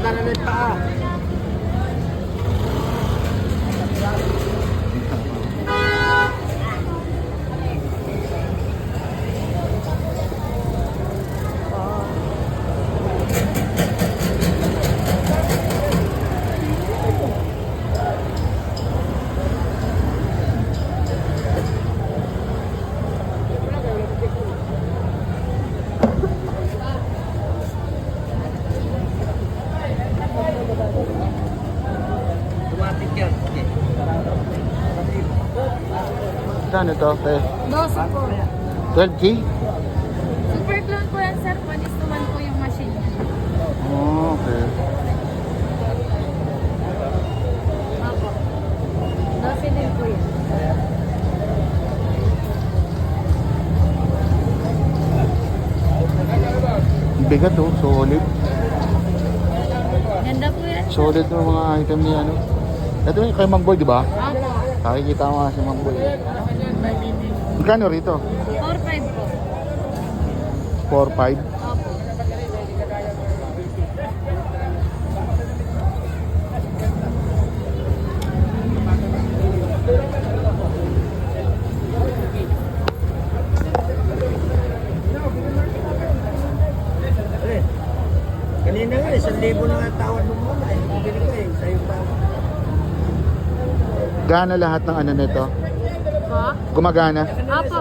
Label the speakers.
Speaker 1: Nalalit pa.
Speaker 2: Saan ito?
Speaker 3: 12 po.
Speaker 2: 12K?
Speaker 3: Super clone po yan, sir. 1:1 po yung machine niya.
Speaker 2: Oh, okay.
Speaker 3: Opo. 12 din po yan.
Speaker 2: Bigat oh, solid.
Speaker 3: Ganda po yan.
Speaker 2: Solid ng mga item niya, ano. Ito yung kay Mang Boy, di ba?
Speaker 3: Opo.
Speaker 2: Nakikita mo nga si Mang Boy. Magkano rito?
Speaker 3: 4-5 po.
Speaker 2: 4-5?
Speaker 3: Opo.
Speaker 1: Kanina nga, 1,000 na nga tawad mo muna eh. Bibili ko eh, sa'yo pa.
Speaker 2: Gana lahat ng ano nito?
Speaker 3: Po?
Speaker 2: Gumagana?
Speaker 3: Opo.